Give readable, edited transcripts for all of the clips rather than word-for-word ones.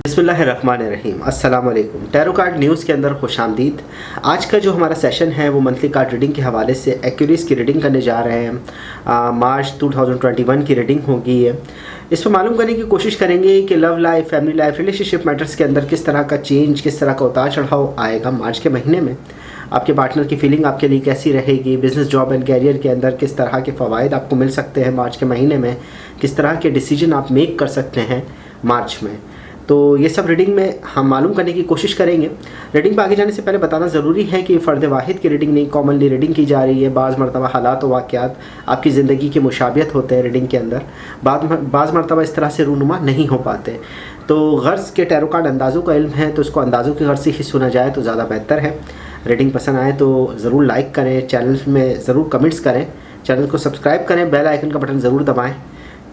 बिस्मिल्लाहिर्रहमानिर्रहीम, अस्सलाम वालेकुम। टैरो कार्ड न्यूज़ के अंदर खुशामदीद। आज का जो हमारा सेशन है वो मंथली कार्ड रीडिंग के हवाले से एक्यूरीज की रीडिंग करने जा रहे हैं। मार्च 2021 की रीडिंग होगी है। इस पर मालूम करने की कोशिश करेंगे कि love life, family life, relationship matters के अंदर किस तरह का चेंज, किस तरह का उतार चढ़ाव आएगा मार्च के महीने में। आपके पार्टनर की फीलिंग आपके लिए कैसी रहेगी, बिज़नेस, जॉब एंड कैरियर के अंदर किस तरह के फ़वाइद आपको मिल सकते हैं मार्च के महीने में, किस तरह के डिसीजन आप मेक कर सकते हैं मार्च में। तो ये सब रीडिंग में हम मालूम करने की कोशिश करेंगे। रीडिंग पर आगे जाने से पहले बताना ज़रूरी है कि फ़र्द वाहिद की रीडिंग नहीं, कॉमनली रीडिंग की जा रही है। बाज़ मरतबा हालात व वाक़यात आपकी ज़िंदगी के मुशाबियत होते हैं रीडिंग के अंदर, बाज़ मरतबा इस तरह से रूनुमा नहीं हो पाते। तो गर्ज़ के टैरो कार्ड अंदाज़ों का इल्म है, तो इसको अंदाज़ों की गर्ज़ से ही सुना जाए तो ज़्यादा बेहतर है। रीडिंग पसंद आए तो ज़रूर लाइक करें, चैनल में ज़रूर कमेंट्स करें, चैनल को सब्सक्राइब करें, बेल आइकन का बटन ज़रूर दबाएँ।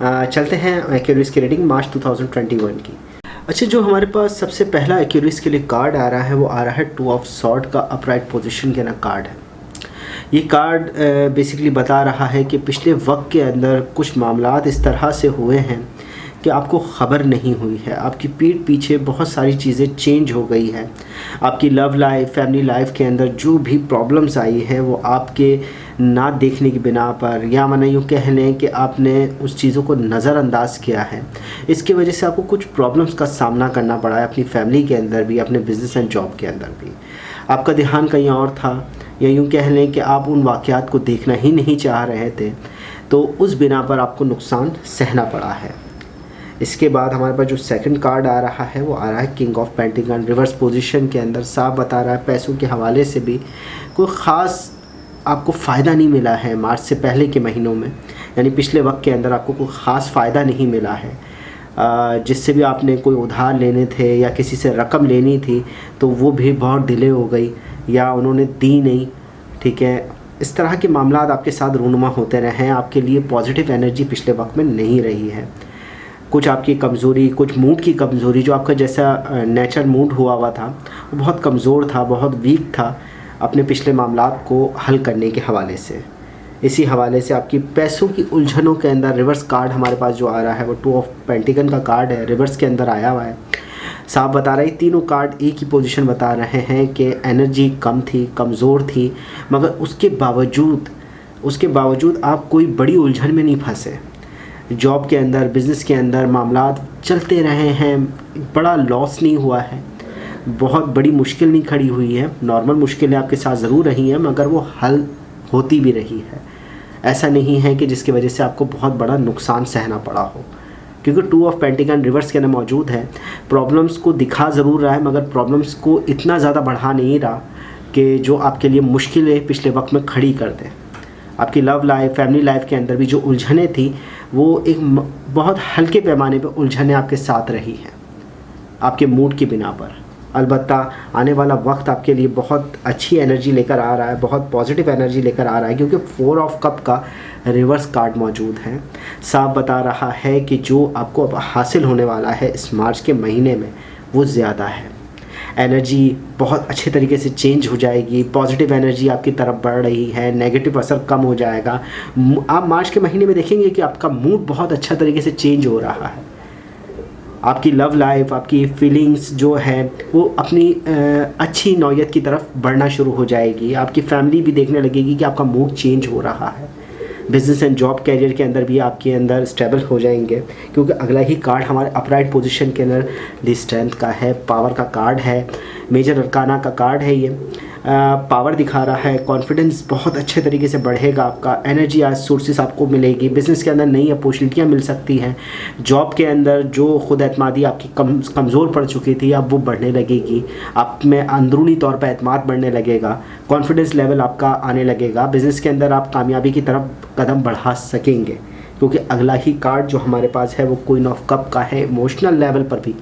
चलते हैं एक्यूरीज की रीडिंग मार्च 2021 की। अच्छा, जो हमारे पास सबसे पहला एक्यूरीज के लिए कार्ड आ रहा है वो आ रहा है 2 ऑफ सॉर्ड का अपराइट पोजीशन के ना कार्ड है। ये कार्ड बेसिकली बता रहा है कि पिछले वक्त के अंदर कुछ मामलात इस तरह से हुए हैं कि आपको ख़बर नहीं हुई है। आपकी पीठ पीछे बहुत सारी चीज़ें चेंज हो गई है। आपकी लव लाइफ, फैमिली लाइफ के अंदर जो भी प्रॉब्लम्स आई हैं वो आपके ना देखने की बिना पर, या माना यूँ कह लें कि आपने उस चीज़ों को नज़रअंदाज किया है। इसकी वजह से आपको कुछ प्रॉब्लम्स का सामना करना पड़ा है, अपनी फैमिली के अंदर भी, अपने बिज़नेस एंड जॉब के अंदर भी। आपका ध्यान कहीं और था, या यूँ कह लें कि आप उन वाक़यात को देखना ही नहीं चाह रहे थे, तो उस बिना पर आपको नुकसान सहना पड़ा है। इसके बाद हमारे पास जो सेकंड कार्ड आ रहा है वो आ रहा है king of pentacle reverse position के अंदर। साफ बता रहा है पैसों के हवाले से भी कोई ख़ास आपको फ़ायदा नहीं मिला है मार्च से पहले के महीनों में, यानी पिछले वक्त के अंदर आपको कोई ख़ास फ़ायदा नहीं मिला है। जिससे भी आपने कोई उधार लेने थे या किसी से रकम लेनी थी तो वो भी बहुत डिले हो गई या उन्होंने दी नहीं, ठीक है। इस तरह के मामला आपके साथ रूनुमा होते रहे हैं। आपके लिए पॉजिटिव एनर्जी पिछले वक्त में नहीं रही है। कुछ आपकी कमज़ोरी, कुछ मूड की कमज़ोरी, जो आपका जैसा नेचर मूड हुआ था वो बहुत कमज़ोर था, बहुत वीक था अपने पिछले मामलात को हल करने के हवाले से। इसी हवाले से आपकी पैसों की उलझनों के अंदर रिवर्स कार्ड हमारे पास जो आ रहा है वो 2 ऑफ पेंटिकल का कार्ड है, रिवर्स के अंदर आया हुआ है। साफ बता रहा है, तीनों कार्ड एक ही पोजीशन बता रहे हैं कि एनर्जी कम थी, कमज़ोर थी, मगर उसके बावजूद आप कोई बड़ी उलझन में नहीं फंसे। जॉब के अंदर, बिज़नेस के अंदर मामलात चलते रहे हैं, बड़ा लॉस नहीं हुआ है, बहुत बड़ी मुश्किल नहीं खड़ी हुई है। नॉर्मल मुश्किलें आपके साथ ज़रूर रही हैं मगर वो हल होती भी रही है। ऐसा नहीं है कि जिसकी वजह से आपको बहुत बड़ा नुकसान सहना पड़ा हो, क्योंकि 2 ऑफ पेंटिकल रिवर्स के अंदर मौजूद है। प्रॉब्लम्स को दिखा ज़रूर रहा है मगर प्रॉब्लम्स को इतना ज़्यादा बढ़ा नहीं रहा कि जो आपके लिए मुश्किलें पिछले वक्त में खड़ी कर दें। आपकी लव लाइफ, फैमिली लाइफ के अंदर भी जो उलझनें थी वो एक बहुत हल्के पैमाने पर उलझनें आपके साथ रही हैं आपके मूड की बिना पर। अलबत्ता आने वाला वक्त आपके लिए बहुत अच्छी एनर्जी लेकर आ रहा है, बहुत पॉजिटिव एनर्जी लेकर आ रहा है, क्योंकि 4 ऑफ कप का रिवर्स कार्ड मौजूद है। साफ बता रहा है कि जो आपको अब हासिल होने वाला है इस मार्च के महीने में वो ज़्यादा है। एनर्जी बहुत अच्छे तरीके से चेंज हो जाएगी, पॉजिटिव एनर्जी आपकी तरफ बढ़ रही है, नेगेटिव असर कम हो जाएगा। आप मार्च के महीने में देखेंगे कि आपका मूड बहुत अच्छा तरीके से चेंज हो रहा है। आपकी लव लाइफ, आपकी फीलिंग्स जो है वो अपनी अच्छी नौयत की तरफ बढ़ना शुरू हो जाएगी। आपकी फैमिली भी देखने लगेगी कि आपका मूड चेंज हो रहा है। बिज़नेस एंड जॉब कैरियर के अंदर भी आपके अंदर स्टेबल हो जाएंगे, क्योंकि अगला ही कार्ड हमारे अपराइट पोजीशन के अंदर दी स्ट्रेंथ का है, पावर का कार्ड है, मेजर अरकाना का कार्ड है। ये पावर दिखा रहा है, कॉन्फिडेंस बहुत अच्छे तरीके से बढ़ेगा आपका, एनर्जी आज सोर्सेस आपको मिलेगी, बिज़नेस के अंदर नई अपॉर्चुनिटियाँ मिल सकती हैं। जॉब के अंदर जो खुद एतमादी आपकी कमज़ोर पड़ चुकी थी अब वो बढ़ने लगेगी, आप में अंदरूनी तौर पर एतमाद बढ़ने लगेगा, कॉन्फिडेंस लेवल आपका आने लगेगा। बिज़नेस के अंदर आप कामयाबी की तरफ कदम बढ़ा सकेंगे, क्योंकि अगला ही कार्ड जो हमारे पास है वो क्वीन ऑफ कप का है। इमोशनल लेवल पर भी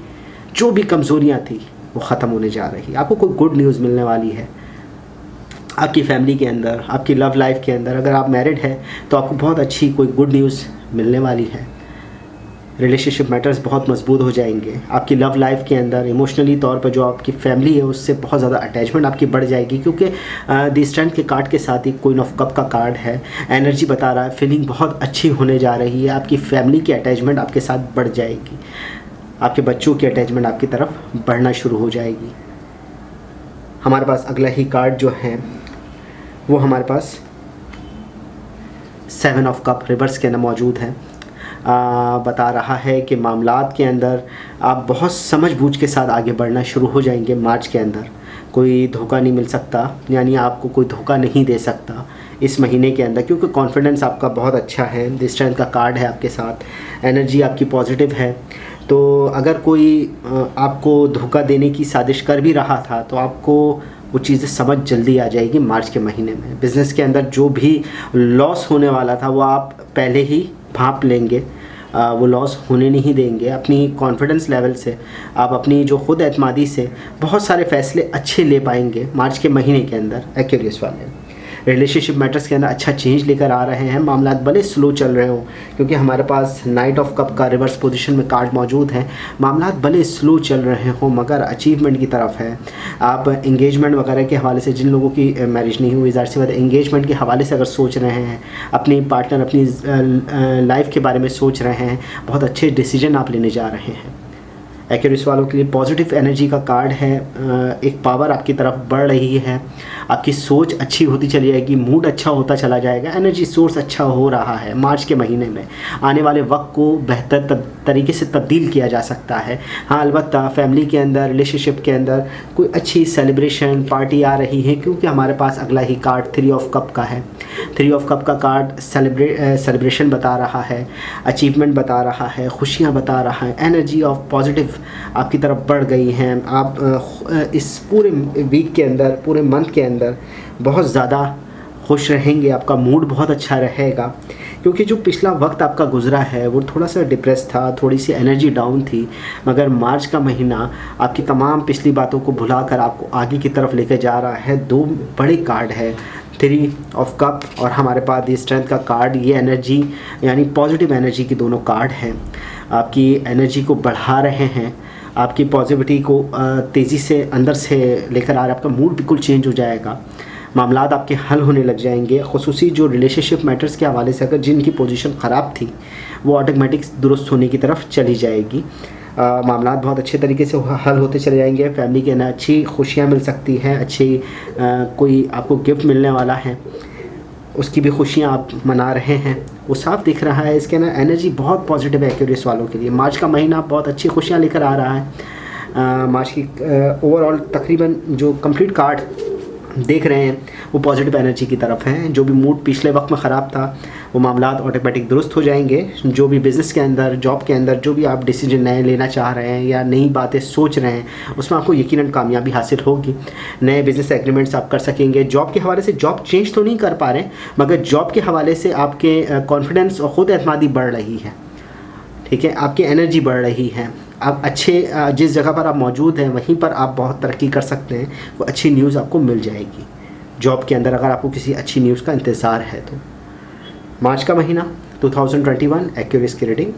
जो भी कमज़ोरियाँ थी वो ख़त्म होने जा रही है। आपको कोई गुड न्यूज़ मिलने वाली है आपकी फैमिली के अंदर, आपकी लव लाइफ के अंदर। अगर आप मैरिड हैं तो आपको बहुत अच्छी कोई गुड न्यूज़ मिलने वाली है। रिलेशनशिप मैटर्स बहुत मजबूत हो जाएंगे। आपकी लव लाइफ के अंदर इमोशनली तौर पर जो आपकी फैमिली है उससे बहुत ज़्यादा अटैचमेंट आपकी बढ़ जाएगी, क्योंकि दी स्ट्रेंथ के कार्ड के साथ ही क्वीन ऑफ कप का कार्ड है। एनर्जी बता रहा है, फीलिंग बहुत अच्छी होने जा रही है, आपकी फैमिली की अटैचमेंट आपके साथ बढ़ जाएगी। आपके बच्चों की अटैचमेंट आपकी तरफ बढ़ना शुरू हो जाएगी। हमारे पास अगला ही कार्ड जो है वो हमारे पास 7 ऑफ कप रिवर्स के अंदर मौजूद है। बता रहा है कि मामलात के अंदर आप बहुत समझ-बूझ के साथ आगे बढ़ना शुरू हो जाएंगे। मार्च के अंदर कोई धोखा नहीं मिल सकता, यानी आपको कोई धोखा नहीं दे सकता इस महीने के अंदर, क्योंकि कॉन्फिडेंस आपका बहुत अच्छा है। द स्ट्रेंथ का कार्ड है आपके साथ, एनर्जी आपकी पॉजिटिव है। तो अगर कोई आपको धोखा देने की साजिश कर भी रहा था तो आपको वो चीज़ें समझ जल्दी आ जाएगी मार्च के महीने में। बिज़नेस के अंदर जो भी लॉस होने वाला था वो आप पहले ही भांप लेंगे, वो लॉस होने नहीं देंगे। अपनी कॉन्फिडेंस लेवल से आप अपनी जो खुद एतमादी से बहुत सारे फ़ैसले अच्छे ले पाएंगे मार्च के महीने के अंदर। एक्यूरियस वाले रिलेशनशिप मैटर्स के अंदर अच्छा चेंज लेकर आ रहे हैं। मामला भले स्लो चल रहे हों, क्योंकि हमारे पास नाइट ऑफ कप का रिवर्स पोजीशन में कार्ड मौजूद है। मामला भले स्लो चल रहे हों मगर अचीवमेंट की तरफ है। आप एंगेजमेंट वगैरह के हवाले से, जिन लोगों की मैरिज नहीं हुई, ज़ाहिर सी बात एंगेजमेंट के हवाले से अगर सोच रहे हैं, अपनी पार्टनर अपनी लाइफ के बारे में सोच रहे हैं, बहुत अच्छे डिसीजन आप लेने जा रहे हैं। एक्यूरियस वालों के लिए पॉजिटिव एनर्जी का कार्ड है। एक पावर आपकी तरफ बढ़ रही है, आपकी सोच अच्छी होती चली जाएगी, मूड अच्छा होता चला जाएगा, एनर्जी सोर्स अच्छा हो रहा है। मार्च के महीने में आने वाले वक्त को बेहतर तरीके से तब्दील किया जा सकता है। हाँ, अलबत्ता फैमिली के अंदर, रिलेशनशिप के अंदर कोई अच्छी सेलिब्रेशन पार्टी आ रही है, क्योंकि हमारे पास अगला ही कार्ड 3 ऑफ कप का है। 3 ऑफ कप का कार्ड सेलिब्रेशन बता रहा है, अचीवमेंट बता रहा है, खुशियाँ बता रहा है। एनर्जी ऑफ पॉजिटिव आपकी तरफ बढ़ गई हैं। आप इस पूरे वीक के अंदर, पूरे मंथ के अंदर बहुत ज़्यादा खुश रहेंगे। आपका मूड बहुत अच्छा रहेगा, क्योंकि जो पिछला वक्त आपका गुजरा है वो थोड़ा सा डिप्रेस था, थोड़ी सी एनर्जी डाउन थी। मगर मार्च का महीना आपकी तमाम पिछली बातों को भुलाकर आपको आगे की तरफ लेकर जा रहा है। 2 बड़े कार्ड है, 3 ऑफ कप और हमारे पास ये स्ट्रेंथ का कार्ड। ये एनर्जी यानी पॉजिटिव एनर्जी की दोनों कार्ड हैं, आपकी एनर्जी को बढ़ा रहे हैं, आपकी पॉजिटिविटी को तेज़ी से अंदर से लेकर आ रहे हैं। आपका मूड बिल्कुल चेंज हो जाएगा, मामलात आपके हल होने लग जाएंगे। ख़ुसूसी जो रिलेशनशिप मैटर्स के हवाले से अगर जिनकी पोजीशन ख़राब थी वो ऑटोमेटिक दुरुस्त होने की तरफ चली जाएगी। मामलात बहुत अच्छे तरीके से हल होते चले जाएंगे। फैमिली के अंदर अच्छी खुशियाँ मिल सकती हैं, अच्छी कोई आपको गिफ्ट मिलने वाला है, उसकी भी खुशियाँ आप मना रहे हैं, वो साफ दिख रहा है। इसके अंदर एनर्जी बहुत पॉजिटिव है एक्यूरियस वालों के लिए। मार्च का महीना बहुत अच्छी खुशियाँ लेकर आ रहा है। मार्च की ओवरऑल तकरीबन जो कंप्लीट कार्ड देख रहे हैं वो पॉजिटिव एनर्जी की तरफ हैं। जो भी मूड पिछले वक्त में ख़राब था वो मामलात ऑटोमेटिक दुरुस्त हो जाएंगे। जो भी बिज़नेस के अंदर, जॉब के अंदर जो भी आप डिसीजन नए लेना चाह रहे हैं या नई बातें सोच रहे हैं उसमें आपको यकीनन कामयाबी हासिल होगी। नए बिज़नेस एग्रीमेंट्स आप कर सकेंगे। जॉब के हवाले से जॉब चेंज तो नहीं कर पा रहे, मगर जॉब के हवाले से आपके कॉन्फिडेंस और ख़ुद एतमादी बढ़ रही है। ठीक है, आपकी एनर्जी बढ़ रही है। आप अच्छे जिस जगह पर आप मौजूद हैं वहीं पर आप बहुत तरक्की कर सकते हैं। वो अच्छी न्यूज़ आपको मिल जाएगी जॉब के अंदर, अगर आपको किसी अच्छी न्यूज़ का इंतज़ार है तो। मार्च का महीना 2021 एक्यूरियस की रीडिंग।